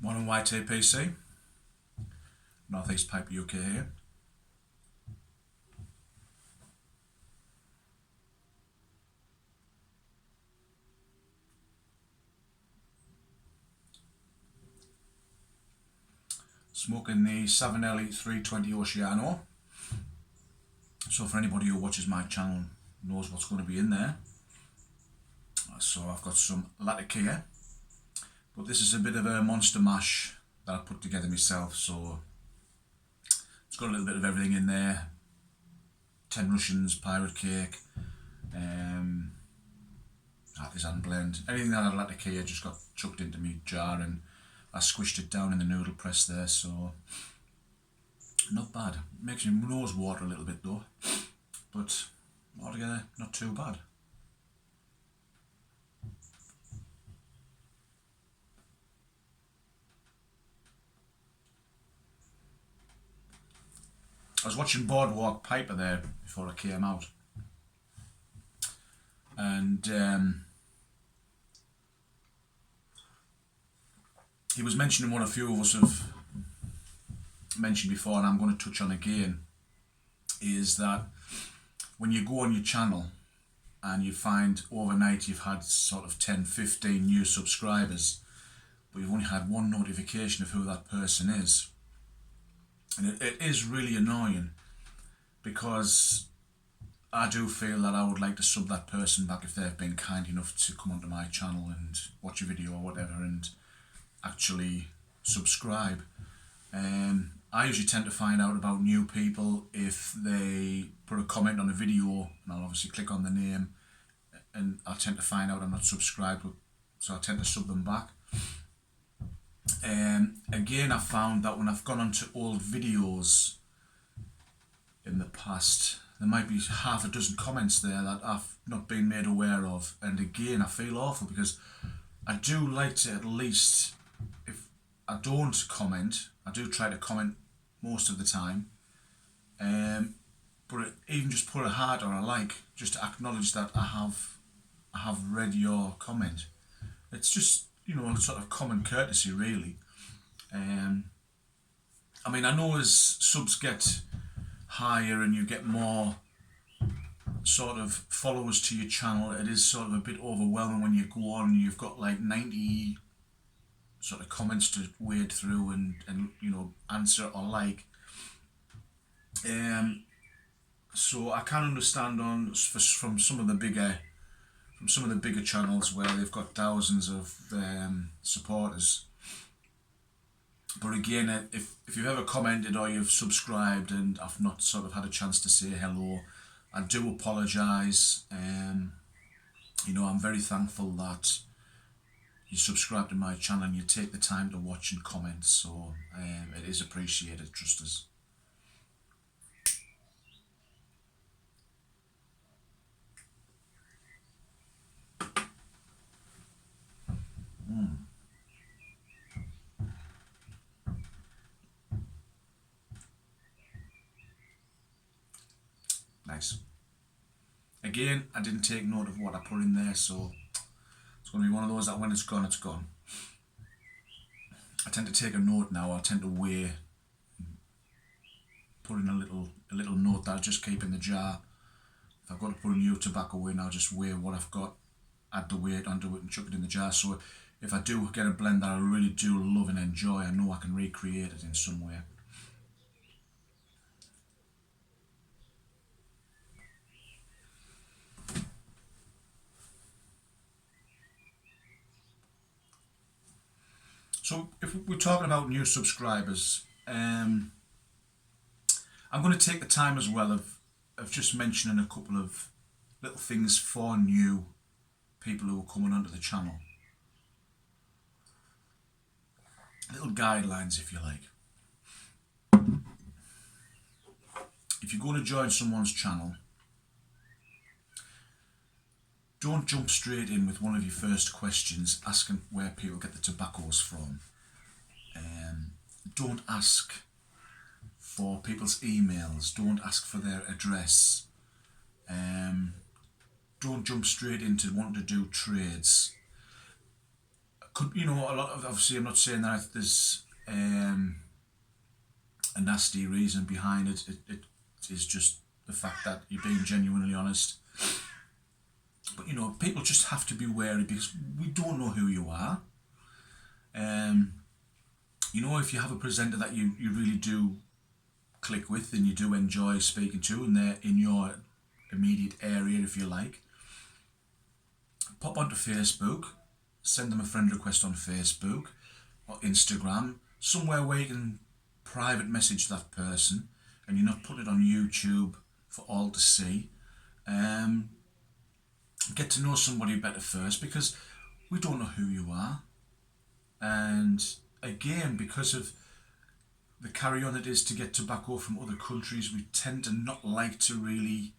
Morning YTPC, Northeast Pipe UK here. Smoking the Savinelli 320 Oceano. So for anybody who watches my channel knows what's going to be in there. So I've got some Latakia, but this is a bit of a monster mash that I put together myself, so it's got a little bit of everything in there. 10 Russians, pirate cake, artisan blend, anything that I'd Latakia just got chucked into my jar and I squished it down in the noodle press there, so not bad. Makes your nose water a little bit though, but altogether not too bad. I was watching Boardwalk Piper there before I came out, and he was mentioning what a few of us have mentioned before, and I'm going to touch on again, is that when you go on your channel and you find overnight you've had sort of 10, 15 new subscribers, but you've only had one notification of who that person is. And it is really annoying, because I do feel that I would like to sub that person back if they've been kind enough to come onto my channel and watch a video or whatever and actually subscribe. I usually tend to find out about new people if they put a comment on a video, and I'll obviously click on the name and I tend to find out I'm not subscribed, so I tend to sub them back. Again, I found that when I've gone onto old videos in the past, there might be half a dozen comments there that I've not been made aware of, and again I feel awful because I do like to, at least if I don't comment, I do try to comment most of the time, but even just put a heart or a like just to acknowledge that I have read your comment. It's just, you know, sort of common courtesy really. I mean, I know as subs get higher and you get more sort of followers to your channel, it is sort of a bit overwhelming when you go on and you've got like 90 sort of comments to wade through and you know, answer or like. So I can understand from some of the bigger channels where they've got thousands of supporters. But again, if you've ever commented or you've subscribed and I've not sort of had a chance to say hello, I do apologise. You know, I'm very thankful that you subscribe to my channel and you take the time to watch and comment, so it is appreciated, trust us. Nice. Again, I didn't take note of what I put in there, so it's going to be one of those that when it's gone, it's gone. I tend to take a note now. I tend to weigh, put in a little note that I just keep in the jar. If I've got to put a new tobacco in, I'll just weigh what I've got, add the weight onto it and chuck it in the jar. So if I do get a blend that I really do love and enjoy, I know I can recreate it in some way. So if we're talking about new subscribers, I'm going to take the time as well of just mentioning a couple of little things for new people who are coming onto the channel. Little guidelines, if you like. If you're going to join someone's channel, don't jump straight in with one of your first questions asking where people get the tobaccos from. Don't ask for people's emails, don't ask for their address, don't jump straight into wanting to do trades. could, you know, a lot of, obviously I'm not saying that there's a nasty reason behind it. It is just the fact that you're being genuinely honest. But you know, people just have to be wary because we don't know who you are. You know, if you have a presenter that you really do click with and you do enjoy speaking to, and they're in your immediate area, if you like, pop onto Facebook, send them a friend request on Facebook or Instagram, somewhere where you can private message that person and you're not putting it on YouTube for all to see. Get to know somebody better first, because we don't know who you are. And again, because of the carry on it is to get tobacco from other countries, we tend to not like to really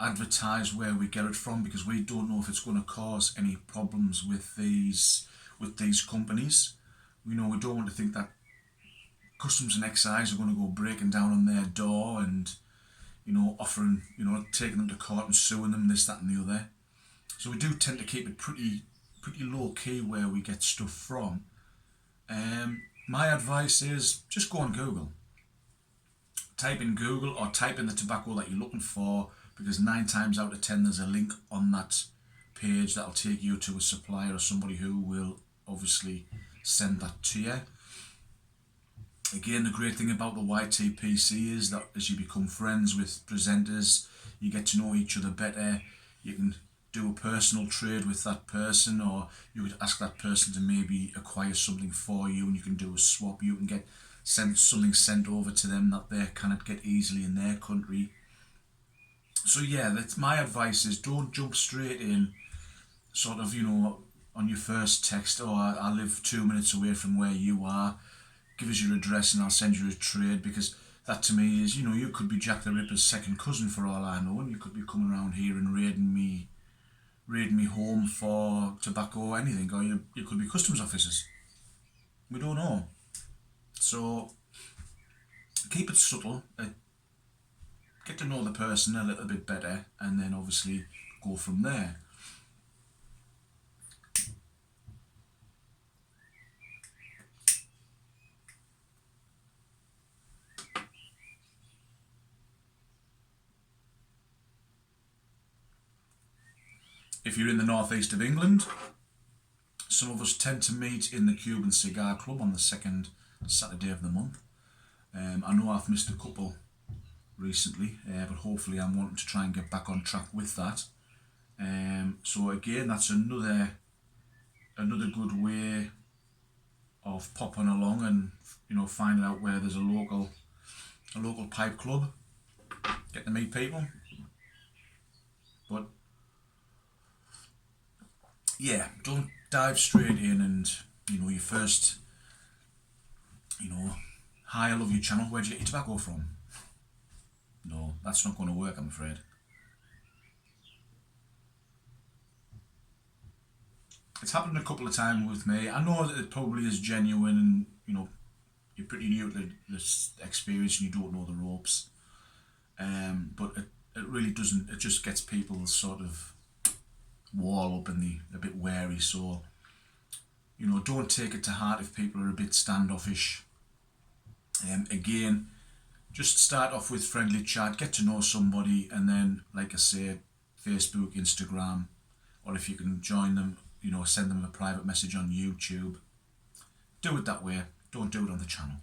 advertise where we get it from, because we don't know if it's going to cause any problems with these companies. We know we don't want to think that Customs and Excise are going to go breaking down on their door and, you know, offering, you know, taking them to court and suing them, this, that and the other. So we do tend to keep it pretty low key where we get stuff from. My advice is just go on Google. Type in Google or type in the tobacco that you're looking for, because 9 times out of 10 there's a link on that page that'll take you to a supplier or somebody who will obviously send that to you. Again, the great thing about the YTPC is that as you become friends with presenters, you get to know each other better. You can do a personal trade with that person, or you could ask that person to maybe acquire something for you and you can do a swap. You can get something sent over to them that they cannot get easily in their country. So yeah, that's my advice, is don't jump straight in, sort of, you know, on your first text, oh, I live 2 minutes away from where you are, give us your address and I'll send you a trade, because that to me is, you know, you could be Jack the Ripper's second cousin for all I know, and you could be coming around here and raiding me home for tobacco or anything, or you could be customs officers. We don't know. So keep it subtle, get to know the person a little bit better, and then obviously go from there. If you're in the northeast of England, some of us tend to meet in the Cuban Cigar Club on the second Saturday of the month. I know I've missed a couple recently, but hopefully I'm wanting to try and get back on track with that. So again, that's another good way of popping along and, you know, finding out where there's a local pipe club, get to meet people. But yeah, don't dive straight in and, you know, you first, you know, hi, I love your channel, where'd you get your tobacco from? No, that's not going to work, I'm afraid. It's happened a couple of times with me. I know that it probably is genuine and, you know, you're pretty new to this experience and you don't know the ropes. But it really doesn't, it just gets people sort of wall up and a bit wary. So, you know, don't take it to heart if people are a bit standoffish. Again, just start off with friendly chat, get to know somebody, and then, like I say, Facebook, Instagram, or if you can join them, you know, send them a private message on YouTube. Do it that way. Don't do it on the channel.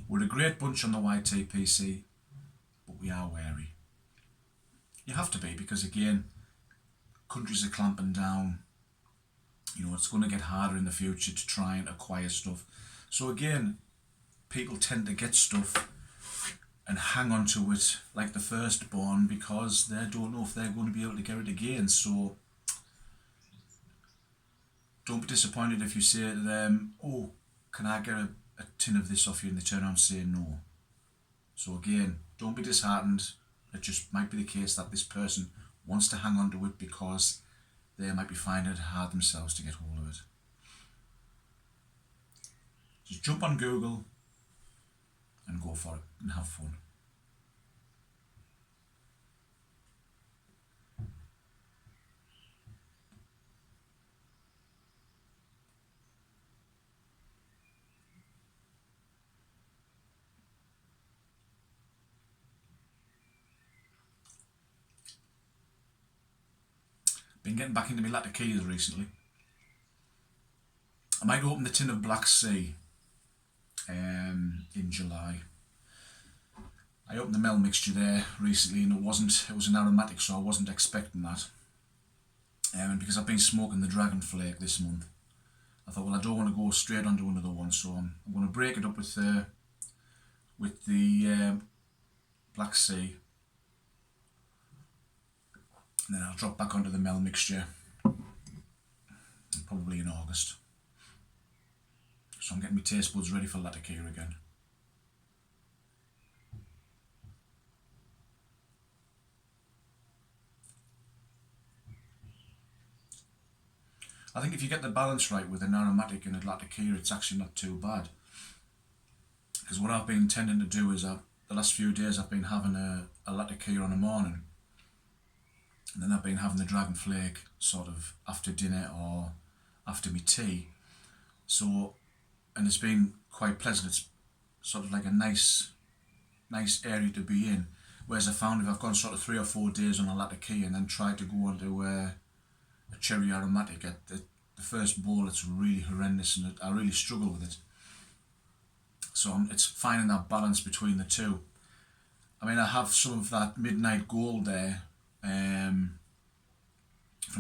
We're a great bunch on the YTPC, but we are wary. You have to be, because again, countries are clamping down. You know, it's going to get harder in the future to try and acquire stuff. So again, people tend to get stuff and hang on to it like the firstborn, because they don't know if they're going to be able to get it again. So don't be disappointed if you say to them, oh, can I get a tin of this off you, and they turn around and say no. So again, don't be disheartened. It just might be the case that this person wants to hang on to it because they might be finding it hard themselves to get hold of it. Just jump on Google and go for it and have fun. Been getting back into my Latakias recently. I might open the tin of Black Sea in July. I opened the Mel mixture there recently, and it was an aromatic, so I wasn't expecting that. And because I've been smoking the Dragon Flake this month, I thought, well, I don't want to go straight onto another one, so I'm going to break it up with the Black Sea, and then I'll drop back onto the Mel mixture probably in August. So I'm getting my taste buds ready for Latakia again. I think if you get the balance right with an aromatic and a Latakia, it's actually not too bad. Because what I've been tending to do is the last few days I've been having a Latakia on the morning, and then I've been having the Dragon Flake sort of after dinner or after my tea. So, and it's been quite pleasant. It's sort of like a nice area to be in. Whereas I found if I've gone sort of 3 or 4 days on a Latakia and then tried to go onto a cherry aromatic, at the first bowl it's really horrendous, and I really struggle with it. So it's finding that balance between the two. I mean, I have some of that Midnight Gold there from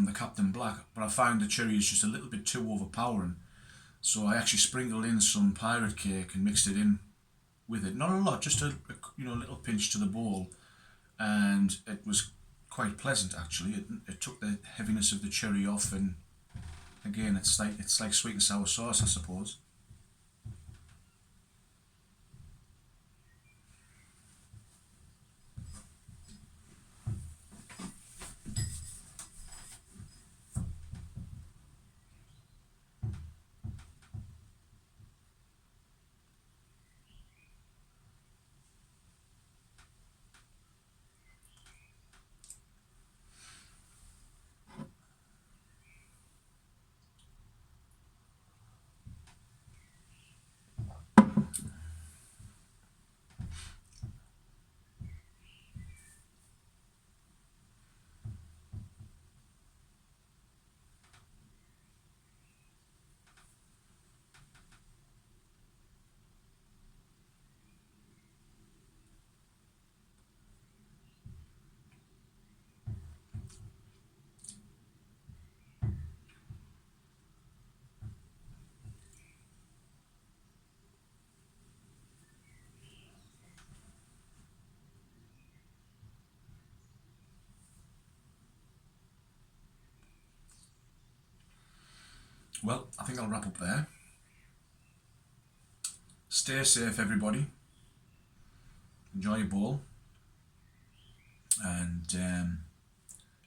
the Captain Black, but I found the cherry is just a little bit too overpowering. So I actually sprinkled in some Pirate Cake and mixed it in with it. Not a lot, just a little pinch to the bowl, and it was quite pleasant actually. It took the heaviness of the cherry off, and again, it's like sweet and sour sauce, I suppose. Well, I think I'll wrap up there. Stay safe, everybody. Enjoy your bowl. And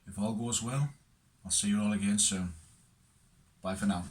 if all goes well, I'll see you all again soon. Bye for now.